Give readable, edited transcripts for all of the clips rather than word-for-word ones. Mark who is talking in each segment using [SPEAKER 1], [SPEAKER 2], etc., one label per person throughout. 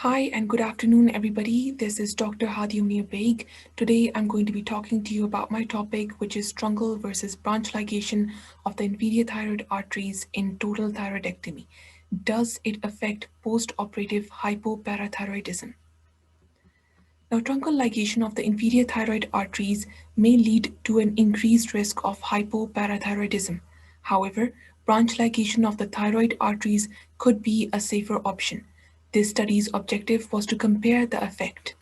[SPEAKER 1] Hi and good afternoon, everybody. This is Dr. Hadi Baig. Today, I'm going to be talking to you about my topic, which is truncal versus branch ligation of the inferior thyroid arteries in total thyroidectomy. Does it affect post-operative hypoparathyroidism? Now, truncal ligation of the inferior thyroid arteries may lead to an increased risk of hypoparathyroidism. However, branch ligation of the thyroid arteries could be a safer option. This study's objective was to compare the effect.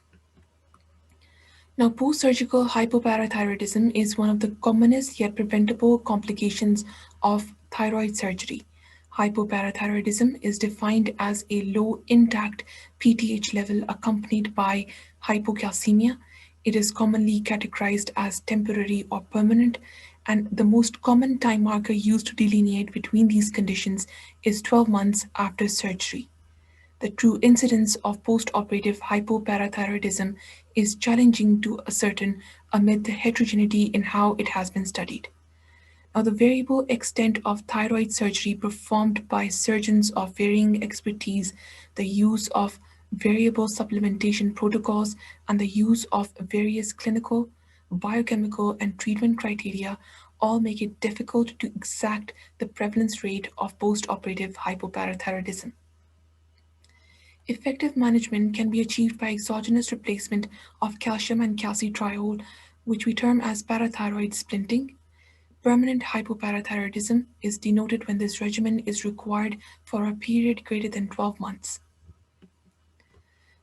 [SPEAKER 1] Now, post-surgical hypoparathyroidism is one of the commonest yet preventable complications of thyroid surgery. Hypoparathyroidism is defined as a low intact PTH level accompanied by hypocalcemia. It is commonly categorized as temporary or permanent, and the most common time marker used to delineate between these conditions is 12 months after surgery. The true incidence of postoperative hypoparathyroidism is challenging to ascertain amid the heterogeneity in how it has been studied. Now, the variable extent of thyroid surgery performed by surgeons of varying expertise, the use of variable supplementation protocols, and the use of various clinical, biochemical, and treatment criteria all make it difficult to exact the prevalence rate of postoperative hypoparathyroidism. Effective management can be achieved by exogenous replacement of calcium and calcitriol, which we term as parathyroid splinting. Permanent hypoparathyroidism is denoted when this regimen is required for a period greater than 12 months.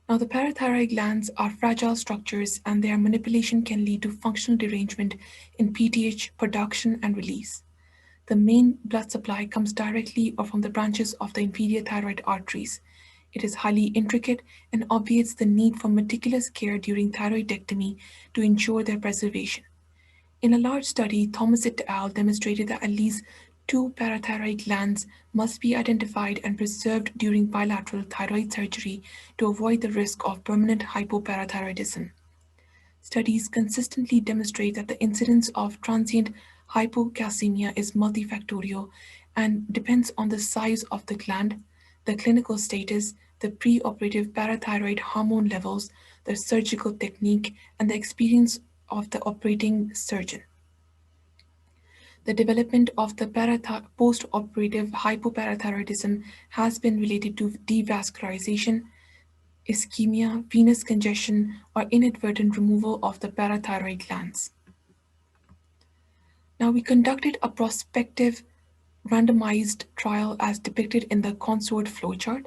[SPEAKER 1] Now, the parathyroid glands are fragile structures and their manipulation can lead to functional derangement in PTH production and release. The main blood supply comes directly or from the branches of the inferior thyroid arteries. It is highly intricate and obviates the need for meticulous care during thyroidectomy to ensure their preservation. In a large study, Thomas et al. Demonstrated that at least two parathyroid glands must be identified and preserved during bilateral thyroid surgery to avoid the risk of permanent hypoparathyroidism. Studies consistently demonstrate that the incidence of transient hypocalcemia is multifactorial and depends on the size of the gland, the clinical status, the preoperative parathyroid hormone levels, the surgical technique, and the experience of the operating surgeon. The development of the post-operative hypoparathyroidism has been related to devascularization, ischemia, venous congestion, or inadvertent removal of the parathyroid glands. Now, we conducted a prospective randomized trial as depicted in the consort flowchart.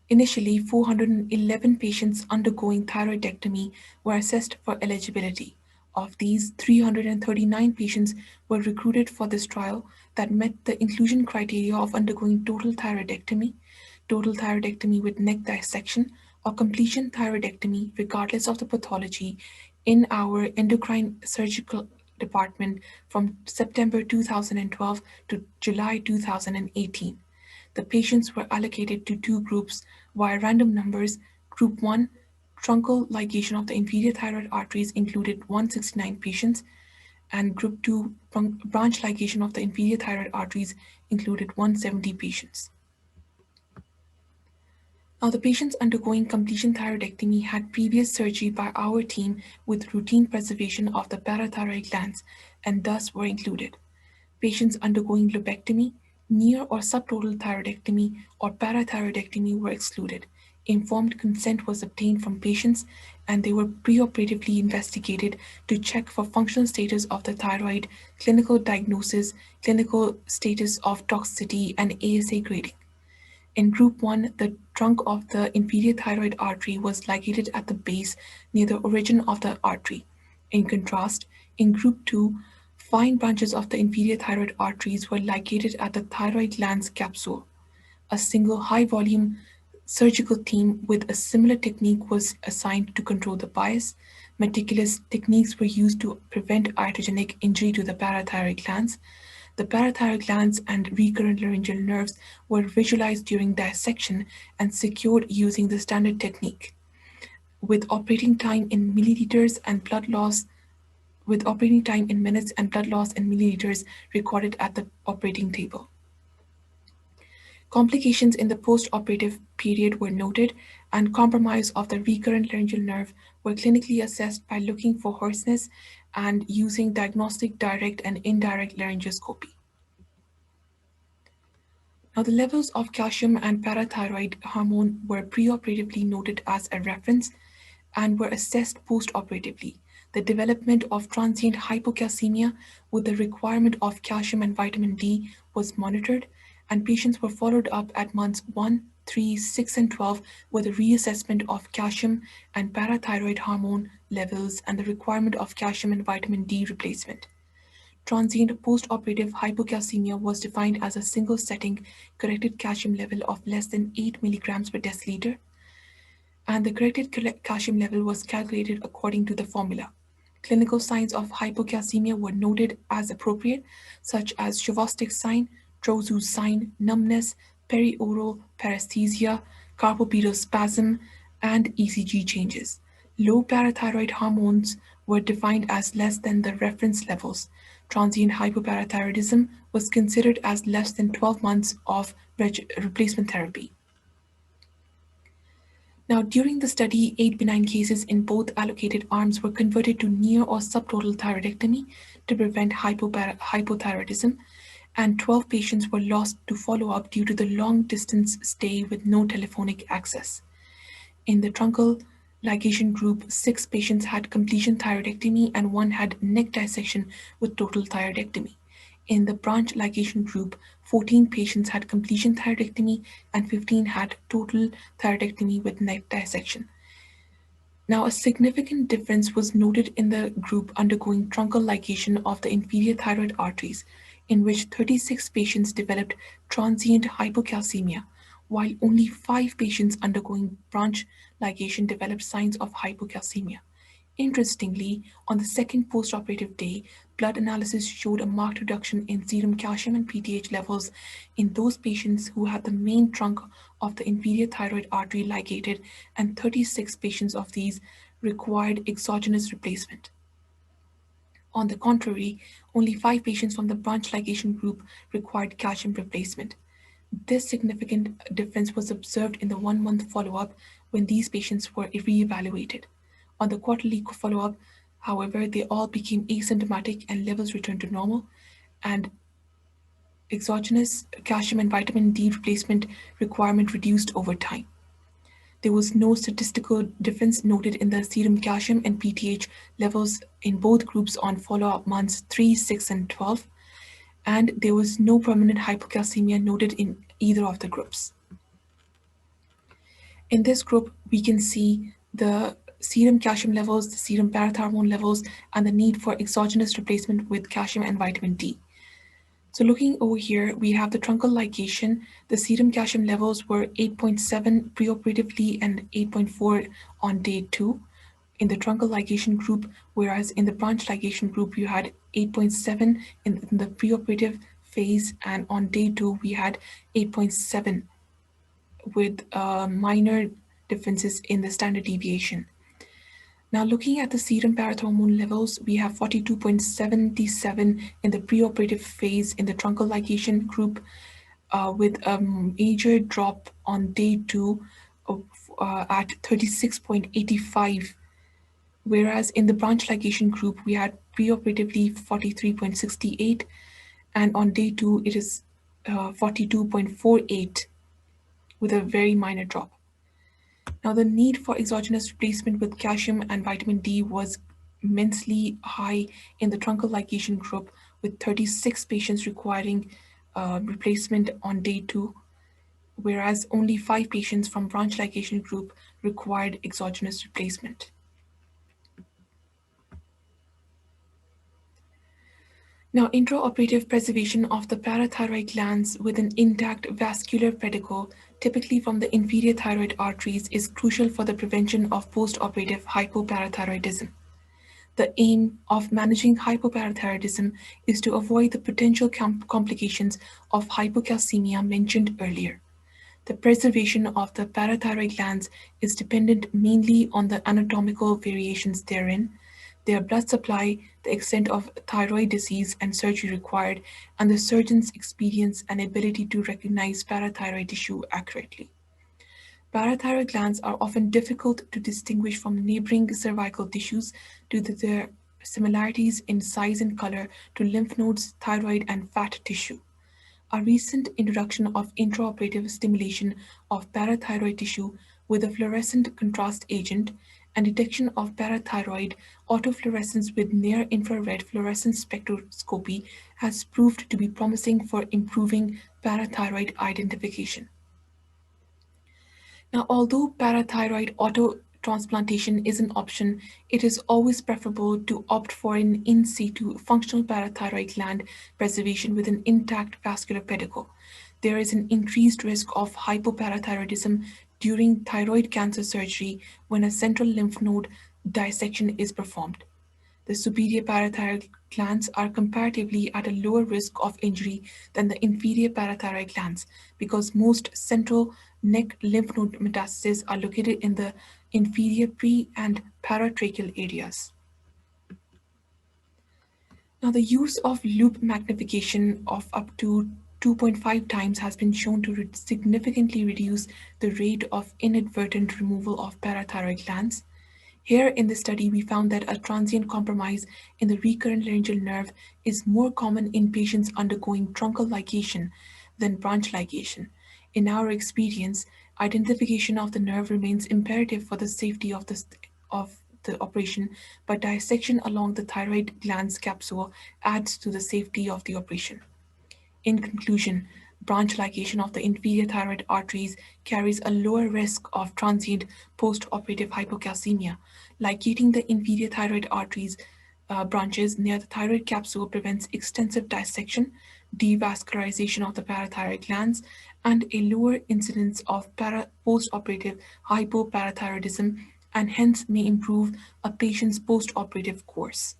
[SPEAKER 1] Initially, 411 patients undergoing thyroidectomy were assessed for eligibility. Of these, 339 patients were recruited for this trial that met the inclusion criteria of undergoing total thyroidectomy with neck dissection, or completion thyroidectomy, regardless of the pathology, in our endocrine surgical department from September 2012 to July 2018. The patients were allocated to two groups via random numbers. Group 1, truncal ligation of the inferior thyroid arteries, included 169 patients, and Group 2, branch ligation of the inferior thyroid arteries, included 170 patients. Now, the patients undergoing completion thyroidectomy had previous surgery by our team with routine preservation of the parathyroid glands and thus were included. Patients undergoing lobectomy, near or subtotal thyroidectomy, or parathyroidectomy were excluded. Informed consent was obtained from patients and they were preoperatively investigated to check for functional status of the thyroid, clinical diagnosis, clinical status of toxicity, and ASA grading. In Group 1, the trunk of the inferior thyroid artery was ligated at the base near the origin of the artery. In contrast, in Group 2, fine branches of the inferior thyroid arteries were ligated at the thyroid gland's capsule. A single high-volume surgical team with a similar technique was assigned to control the bias. Meticulous techniques were used to prevent iatrogenic injury to the parathyroid glands. The parathyroid glands and recurrent laryngeal nerves were visualized during dissection and secured using the standard technique, with operating time in milliliters and blood loss with operating time in minutes and blood loss in milliliters recorded at the operating table. Complications in the post-operative period were noted, and compromise of the recurrent laryngeal nerve were clinically assessed by looking for hoarseness and using diagnostic direct and indirect laryngoscopy. Now, the levels of calcium and parathyroid hormone were preoperatively noted as a reference and were assessed postoperatively. The development of transient hypocalcemia with the requirement of calcium and vitamin D was monitored, and patients were followed up at months 1, 3, 6, and 12 with a reassessment of calcium and parathyroid hormone levels and the requirement of calcium and vitamin D replacement. Transient postoperative hypocalcemia was defined as a single setting corrected calcium level of less than 8 milligrams per deciliter, and the corrected calcium level was calculated according to the formula. Clinical signs of hypocalcemia were noted as appropriate, such as Chauvistic sign, Trousseau's sign, numbness, perioral paresthesia, carpopedospasm, and ECG changes. Low parathyroid hormones were defined as less than the reference levels. Transient hypoparathyroidism was considered as less than 12 months of replacement therapy. Now, during the study, 8 benign cases in both allocated arms were converted to near or subtotal thyroidectomy to prevent hypothyroidism, and 12 patients were lost to follow up due to the long distance stay with no telephonic access. In the Truncal ligation group, 6 patients had completion thyroidectomy and 1 had neck dissection with total thyroidectomy. In the branch ligation group, 14 patients had completion thyroidectomy and 15 had total thyroidectomy with neck dissection. Now, a significant difference was noted in the group undergoing truncal ligation of the inferior thyroid arteries, in which 36 patients developed transient hypocalcemia, while only 5 patients undergoing branch ligation developed signs of hypocalcemia. Interestingly, on the second postoperative day, blood analysis showed a marked reduction in serum calcium and PTH levels in those patients who had the main trunk of the inferior thyroid artery ligated, and 36 patients of these required exogenous replacement. On the contrary, only 5 patients from the branch ligation group required calcium replacement. This significant difference was observed in the 1 month follow-up when these patients were re-evaluated. On the quarterly follow-up, however, they all became asymptomatic and levels returned to normal, and exogenous calcium and vitamin D replacement requirement reduced over time. There was no statistical difference noted in the serum calcium and PTH levels in both groups on follow-up months 3, 6, and 12, and there was no permanent hypocalcemia noted in either of the groups. In this group, we can see the serum calcium levels, the serum parathormone levels, and the need for exogenous replacement with calcium and vitamin D. So looking over here, we have the truncal ligation. The serum calcium levels were 8.7 preoperatively and 8.4 on day 2 in the truncal ligation group, whereas in the branch ligation group, you had 8.7 in the preoperative phase, and on day 2, we had 8.7 with minor differences in the standard deviation. Now, looking at the serum parathormone levels, we have 42.77 in the preoperative phase in the truncal ligation group, with a major drop on day 2 of, at 36.85, whereas in the branch ligation group, we had preoperatively 43.68, and on day 2, it is 42.48 with a very minor drop. Now, the need for exogenous replacement with calcium and vitamin D was immensely high in the truncal ligation group, with 36 patients requiring replacement on day 2, whereas only 5 patients from branch ligation group required exogenous replacement. Now, intraoperative preservation of the parathyroid glands with an intact vascular pedicle, typically from the inferior thyroid arteries, is crucial for the prevention of postoperative hypoparathyroidism. The aim of managing hypoparathyroidism is to avoid the potential complications of hypocalcemia mentioned earlier. The preservation of the parathyroid glands is dependent mainly on the anatomical variations therein. their blood supply, the extent of thyroid disease and surgery required, and the surgeon's experience and ability to recognize parathyroid tissue accurately. Parathyroid glands are often difficult to distinguish from neighboring cervical tissues due to their similarities in size and color to lymph nodes, thyroid, and fat tissue. A recent introduction of intraoperative stimulation of parathyroid tissue with a fluorescent contrast agent and detection of parathyroid autofluorescence with near infrared fluorescence spectroscopy has proved to be promising for improving parathyroid identification. Now, although parathyroid autotransplantation is an option, it is always preferable to opt for an in situ functional parathyroid gland preservation with an intact vascular pedicle. There is an increased risk of hypoparathyroidism during thyroid cancer surgery when a central lymph node dissection is performed. The superior parathyroid glands are comparatively at a lower risk of injury than the inferior parathyroid glands because most central neck lymph node metastases are located in the inferior pre and paratracheal areas. Now, the use of loop magnification of up to 2.5 times has been shown to significantly reduce the rate of inadvertent removal of parathyroid glands. Here in the study, we found that a transient compromise in the recurrent laryngeal nerve is more common in patients undergoing truncal ligation than branch ligation. In our experience, identification of the nerve remains imperative for the safety of the operation, but dissection along the thyroid gland's capsule adds to the safety of the operation. In conclusion, branch ligation of the inferior thyroid arteries carries a lower risk of transient postoperative hypocalcemia. Ligating the inferior thyroid arteries branches near the thyroid capsule prevents extensive dissection, devascularization of the parathyroid glands, and a lower incidence of postoperative hypoparathyroidism, and hence may improve a patient's postoperative course.